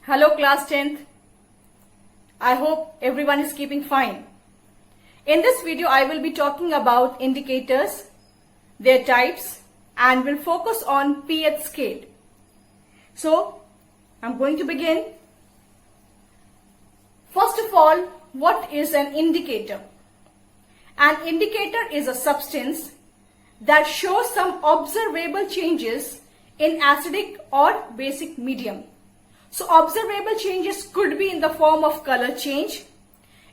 Hello class 10th. I hope everyone is keeping fine. In this video I will be talking about indicators, their types, and will focus on pH scale. So I'm going to begin. First of all, what is an indicator? An indicator is a substance that shows some observable changes in acidic or basic medium. So observable changes could be in the form of color change,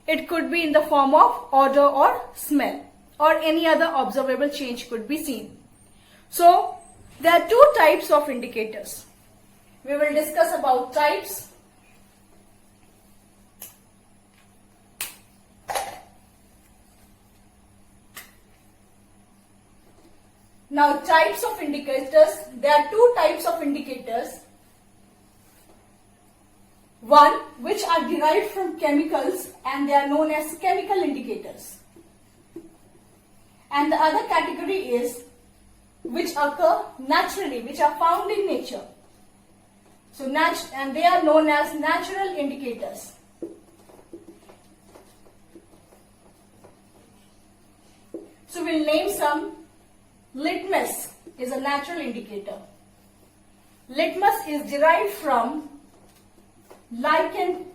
it could be in the form of odor or smell, or any other observable change could be seen. So there are two types of indicators. We will discuss about types. Now types of indicators, there are two types of indicators. One, which are derived from chemicals and they are known as chemical indicators. And the other category is which occur naturally, which are found in nature. So and they are known as natural indicators. So we'll name some. Litmus is a natural indicator. Litmus is derived from lichen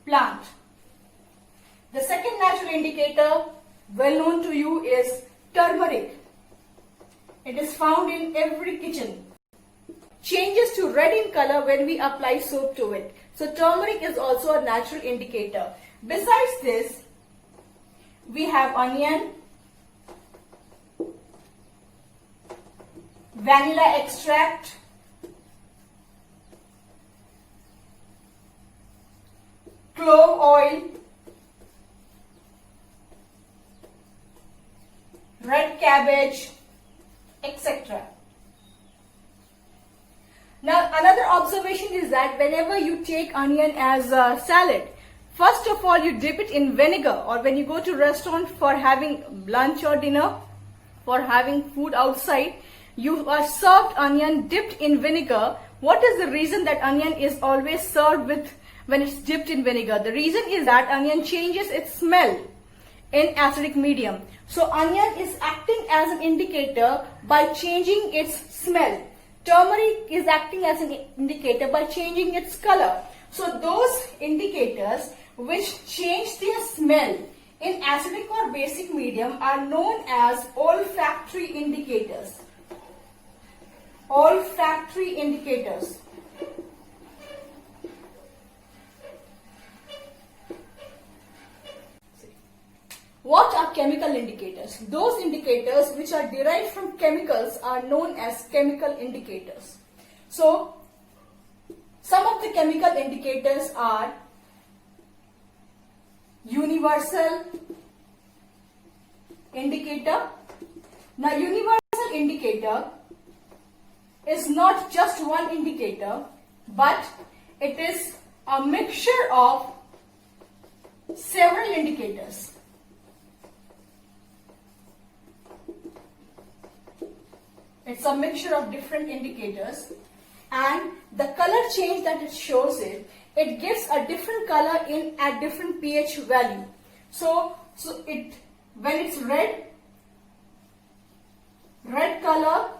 plant. The second natural indicator well known to you is turmeric. It is found in every kitchen. Changes to red in color when we apply soap to it. So turmeric is also a natural indicator. Besides this, we have onion, vanilla extract, clove oil, red cabbage, etc. Now another observation is that whenever you take onion as a salad, first of all you dip it in vinegar, or when you go to restaurant for having lunch or dinner, for having food outside, you are served onion dipped in vinegar. What is the reason that onion is always served with when it's dipped in vinegar? The reason is that onion changes its smell in acidic medium. So onion is acting as an indicator by changing its smell. Turmeric is acting as an indicator by changing its color. So those indicators which change their smell in acidic or basic medium are known as olfactory indicators. Olfactory indicators. What are chemical indicators? Those indicators which are derived from chemicals are known as chemical indicators. So, some of the chemical indicators are universal indicator. Now, universal indicator is not just one indicator, but it is a mixture of several indicators. It's a mixture of different indicators, and the color change that it shows it gives a different color at different pH value. So when it's red color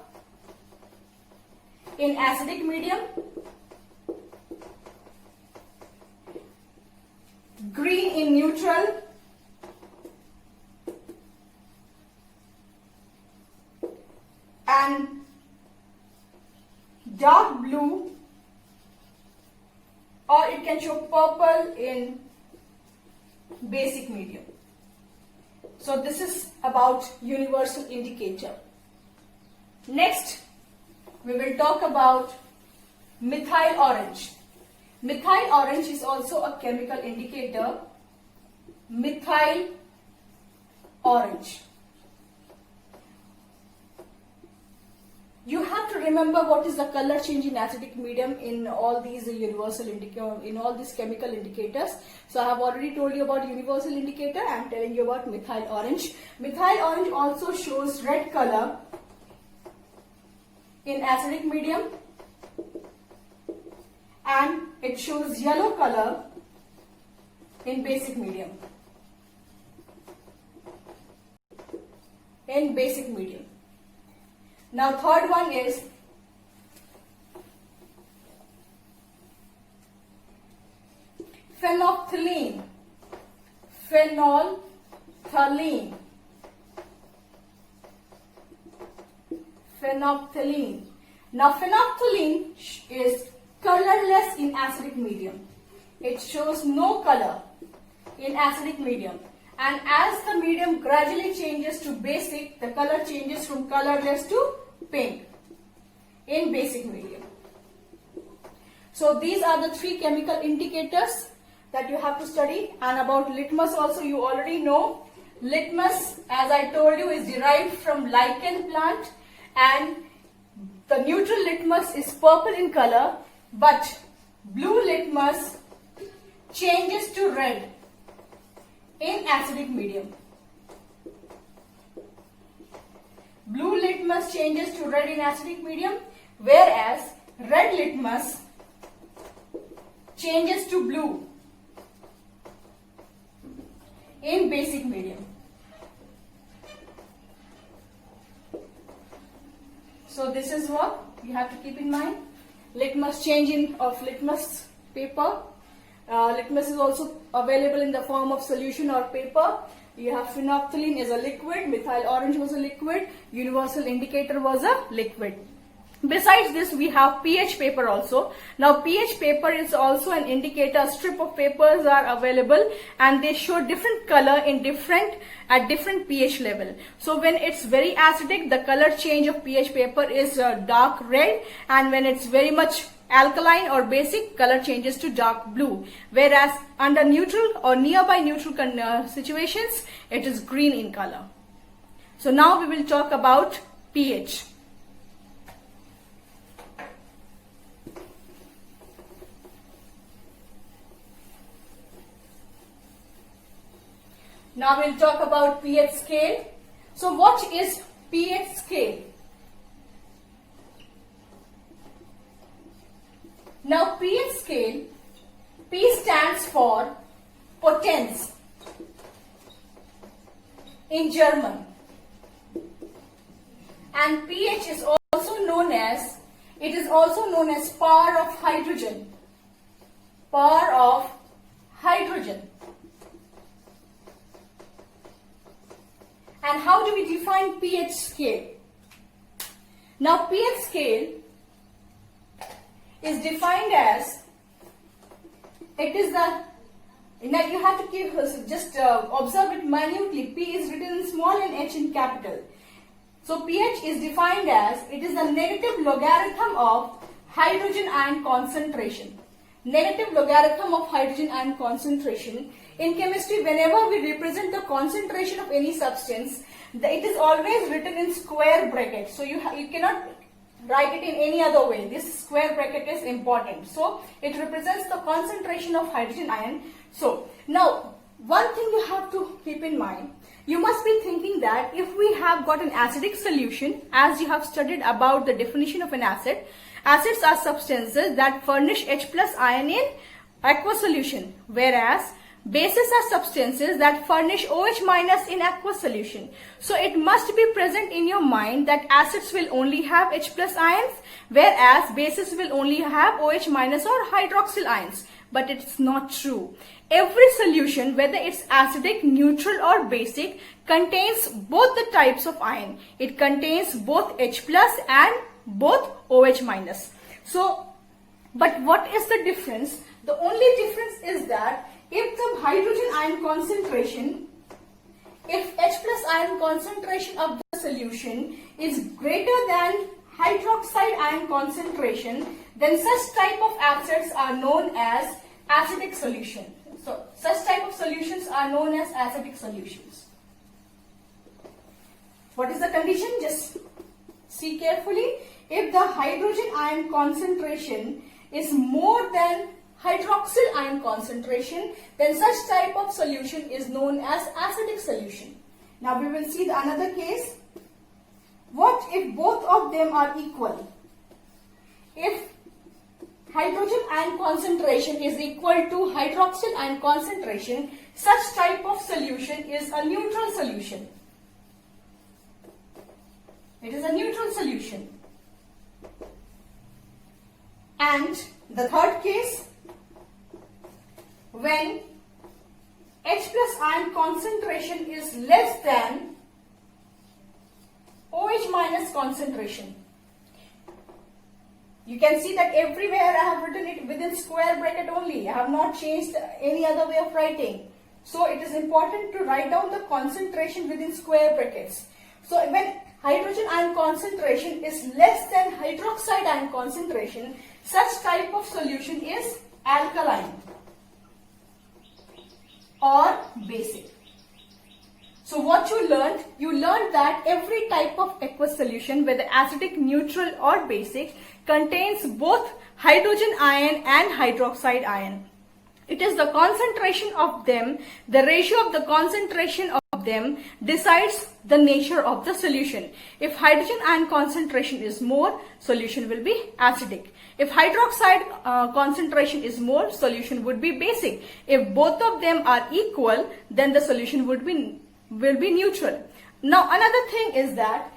in acidic medium, green in neutral, and dark blue, or it can show purple in basic medium. So this is about universal indicator. Next, we will talk about methyl orange. Methyl orange is also a chemical indicator. Methyl orange. You have to remember what is the color change in acidic medium in all these chemical indicators. So I have already told you about universal indicator. I am telling you about methyl orange. Methyl orange also shows red color in acidic medium and it shows yellow color in basic medium. In basic medium. Now third one is phenolphthalein. Phenolphthalein. Phenolphthalein. Now phenolphthalein is colorless in acidic medium. It shows no color in acidic medium. And as the medium gradually changes to basic, the color changes from colorless to pink in basic medium. So these are the three chemical indicators that you have to study. And about litmus also you already know. Litmus, as I told you, is derived from lichen plant, and the neutral litmus is purple in color, but blue litmus changes to red in acidic medium. Blue litmus changes to red in acidic medium, whereas red litmus changes to blue in basic medium. So this is what you have to keep in mind. Litmus changing of litmus paper. Litmus is also available in the form of solution or paper. You have phenolphthalein as a liquid, methyl orange was a liquid, universal indicator was a liquid. Besides this, we have pH paper also. Now pH paper is also an indicator. A strip of papers are available and they show different color in at different pH level. So when it's very acidic, the color change of pH paper is dark red, and when it's very much alkaline or basic, color changes to dark blue. Whereas under neutral or nearby neutral situations, it is green in color. So now we will talk about pH. Now we'll talk about pH scale. So what is pH scale? Now pH scale, P stands for Potenz in German, and pH is also known as, power of hydrogen. Power of hydrogen. And how do we define pH scale? Now pH scale is defined as, now you have to keep, just observe it minutely. P is written in small and H in capital. So pH is defined as, it is the negative logarithm of hydrogen ion concentration. Negative logarithm of hydrogen ion concentration. In chemistry, whenever we represent the concentration of any substance, it is always written in square bracket. So you cannot write it in any other way. This square bracket is important. So it represents the concentration of hydrogen ion. So now one thing you have to keep in mind, you must be thinking that if we have got an acidic solution, as you have studied about the definition of an acid, acids are substances that furnish H plus ion in aqueous solution, whereas bases are substances that furnish OH minus in aqueous solution. So it must be present in your mind that acids will only have H plus ions, whereas bases will only have OH minus or hydroxyl ions. But it's not true. Every solution, whether it's acidic, neutral or basic, contains both the types of ion. It contains both H plus and both OH minus. So, but what is the difference? The only difference is that if the hydrogen ion concentration, if H plus ion concentration of the solution is greater than hydroxide ion concentration, then such type of acids are known as acidic solution. So such type of solutions are known as acidic solutions. What is the condition? Just see carefully. If the hydrogen ion concentration is more than hydroxyl ion concentration, then such type of solution is known as acidic solution. Now we will see another case. What if both of them are equal? If hydrogen ion concentration is equal to hydroxyl ion concentration, such type of solution is a neutral solution. It is a neutral solution. And the third case, when H plus ion concentration is less than OH minus concentration. You can see that everywhere I have written it within square bracket only. I have not changed any other way of writing. So it is important to write down the concentration within square brackets. So when hydrogen ion concentration is less than hydroxide ion concentration, such type of solution is alkaline or basic. So what you learned that every type of aqueous solution, whether acidic, neutral or basic, contains both hydrogen ion and hydroxide ion. It is the concentration of them, the ratio of the concentration of them decides the nature of the solution. If hydrogen ion concentration is more, solution will be acidic. If hydroxide concentration is more, solution would be basic. If both of them are equal, then the solution will be neutral. Now another thing is that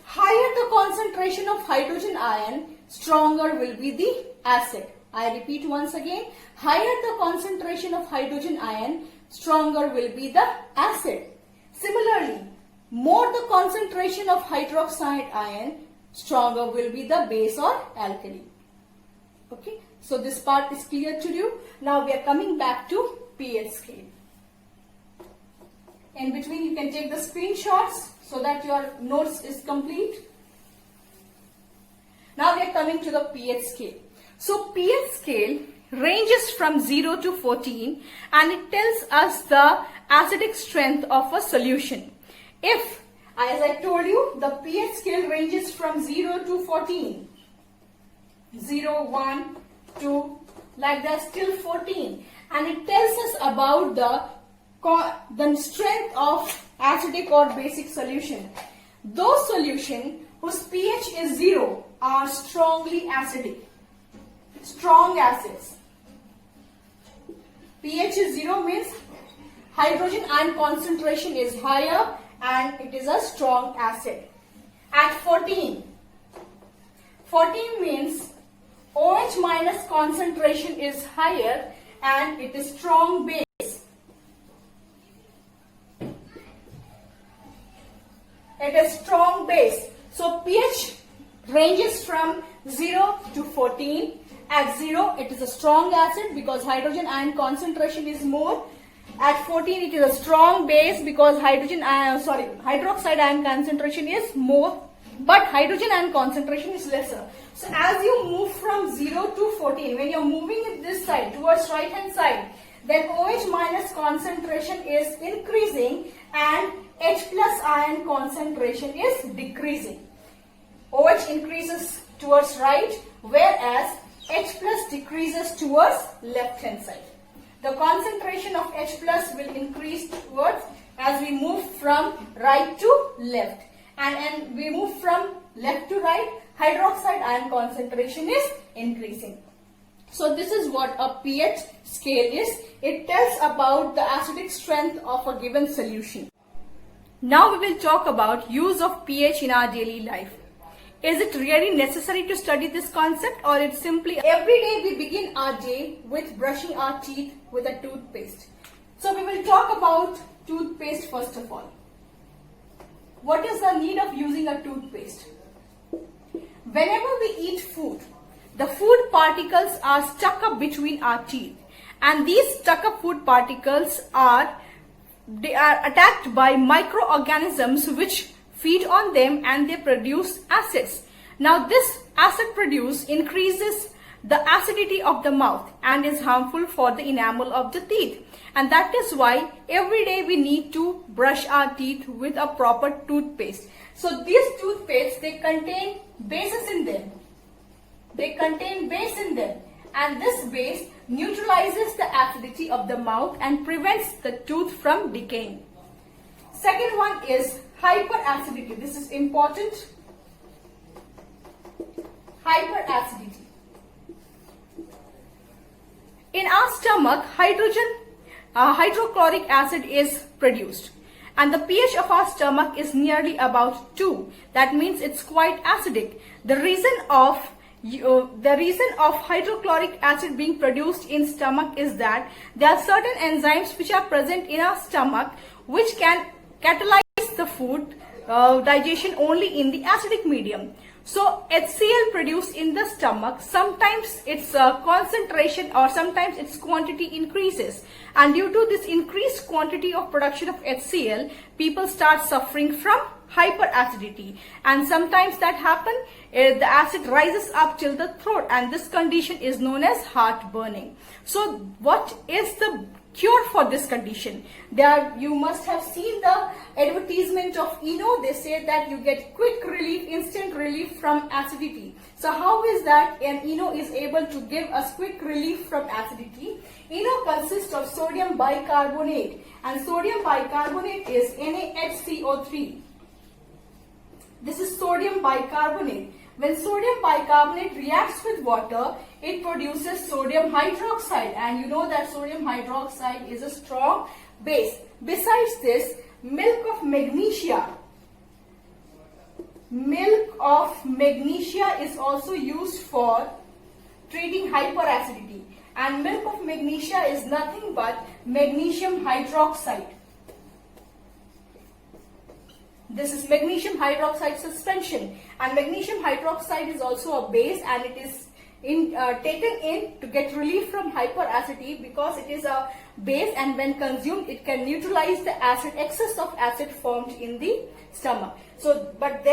higher the concentration of hydrogen ion, stronger will be the acid. I repeat once again, higher the concentration of hydrogen ion, stronger will be the acid. Similarly, more the concentration of hydroxide ion, stronger will be the base or alkali. Okay, so this part is clear to you. Now we are coming back to pH scale. In between you can take the screenshots so that your notes is complete. Now we are coming to the pH scale. So pH scale ranges from 0 to 14 and it tells us the acidic strength of a solution. If, as I told you, the pH scale ranges from 0 to 14. 0, 1, 2, like that till 14. And it tells us about the strength of acidic or basic solution. Those solutions whose pH is 0 are strongly acidic. Strong acids. pH is 0 means hydrogen ion concentration is higher and it is a strong acid. At 14 means OH minus concentration is higher and it is strong base. It is strong base. So pH ranges from 0 to 14. At 0, it is a strong acid because hydrogen ion concentration is more. At 14, it is a strong base because hydroxide ion concentration is more, but hydrogen ion concentration is lesser. So as you move from 0 to 14, when you are moving it this side towards right hand side, then OH minus concentration is increasing and H plus ion concentration is decreasing. OH increases towards right, whereas H plus decreases towards left hand side. The concentration of H plus will increase towards as we move from right to left. And we move from left to right, hydroxide ion concentration is increasing. So this is what a pH scale is. It tells about the acidic strength of a given solution. Now we will talk about use of pH in our daily life. Is it really necessary to study this concept, or it's simply every day we begin our day with brushing our teeth with a toothpaste? So we will talk about toothpaste first of all. What is the need of using a toothpaste? Whenever we eat food, the food particles are stuck up between our teeth, and these stuck up food particles are attacked by microorganisms which feed on them and they produce acids. Now this acid produce increases the acidity of the mouth and is harmful for the enamel of the teeth. And that is why every day we need to brush our teeth with a proper toothpaste. So these toothpastes, they contain bases in them. And this base neutralizes the acidity of the mouth and prevents the tooth from decaying. Second one is hyperacidity. This is important. Hyperacidity. in our stomach, hydrochloric acid is produced. And the pH of our stomach is nearly about 2. That means it's quite acidic. The reason of hydrochloric acid being produced in stomach is that there are certain enzymes which are present in our stomach which can catalyze the food digestion only in the acidic medium. So HCl produced in the stomach, sometimes its concentration or sometimes its quantity increases, and due to this increased quantity of production of HCl, people start suffering from hyperacidity, and sometimes that happens, the acid rises up till the throat, and this condition is known as heartburning. So what is the cure for this condition? You must have seen the advertisement of ENO. They say that you get quick relief, instant relief from acidity. So how is that an ENO is able to give us quick relief from acidity? ENO consists of sodium bicarbonate, and sodium bicarbonate is NaHCO3. This is sodium bicarbonate. When sodium bicarbonate reacts with water, it produces sodium hydroxide, and you know that sodium hydroxide is a strong base. Besides this, milk of magnesia is also used for treating hyperacidity, and milk of magnesia is nothing but magnesium hydroxide. This is magnesium hydroxide suspension, and magnesium hydroxide is also a base, and it is taken in to get relief from hyperacidity because it is a base, and when consumed it can neutralize the excess of acid formed in the stomach. So, but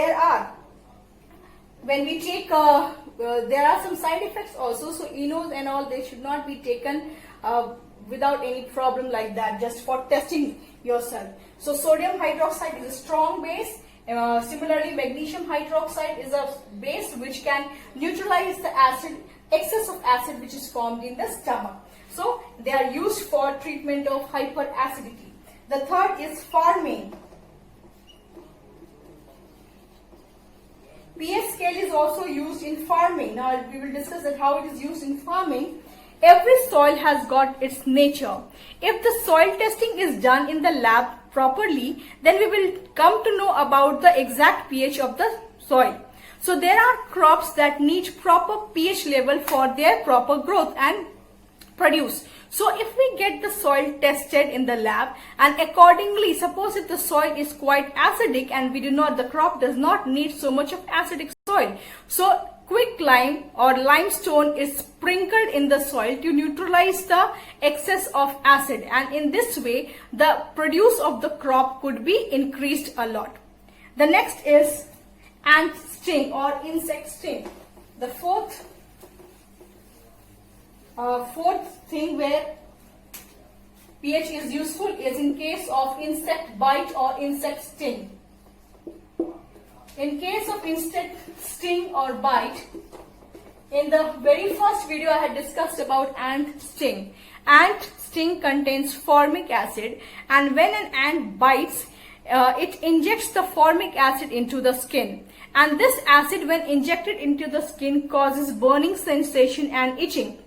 when we take, there are some side effects also, so ENOs and all, they should not be taken without any problem like that, just for testing yourself. So sodium hydroxide is a strong base. Similarly, magnesium hydroxide is a base which can neutralize the excess of acid which is formed in the stomach. So they are used for treatment of hyperacidity. The third is farming. pH scale is also used in farming. Now we will discuss that how it is used in farming. Every soil has got its nature. If the soil testing is done in the lab properly, then we will come to know about the exact pH of the soil. So there are crops that need proper pH level for their proper growth and produce. So if we get the soil tested in the lab, and accordingly, suppose if the soil is quite acidic and the crop does not need so much of acidic soil, so quicklime or limestone is sprinkled in the soil to neutralize the excess of acid, and in this way the produce of the crop could be increased a lot. The next is ant sting or insect sting. The fourth thing where pH is useful is in case of insect bite or insect sting. In case of insect sting or bite, in the very first video I had discussed about ant sting. Ant sting contains formic acid, and when an ant bites, it injects the formic acid into the skin. And this acid, when injected into the skin, causes burning sensation and itching.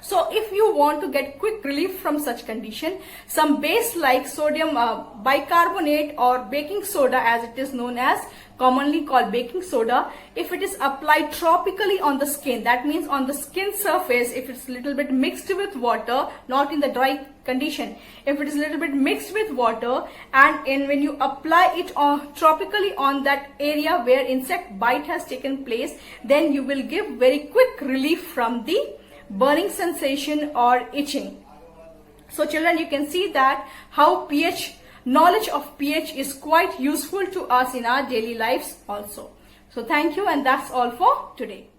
So if you want to get quick relief from such condition, some base like sodium bicarbonate or baking soda, as it is known as, commonly called baking soda, if it is applied tropically on the skin, that means on the skin surface, if it's a little bit mixed with water, not in the dry condition, if it is a little bit mixed with water, and when you apply it tropically on that area where insect bite has taken place, then you will give very quick relief from the burning sensation or itching. So children, you can see that how knowledge of pH is quite useful to us in our daily lives also. So thank you, and that's all for today.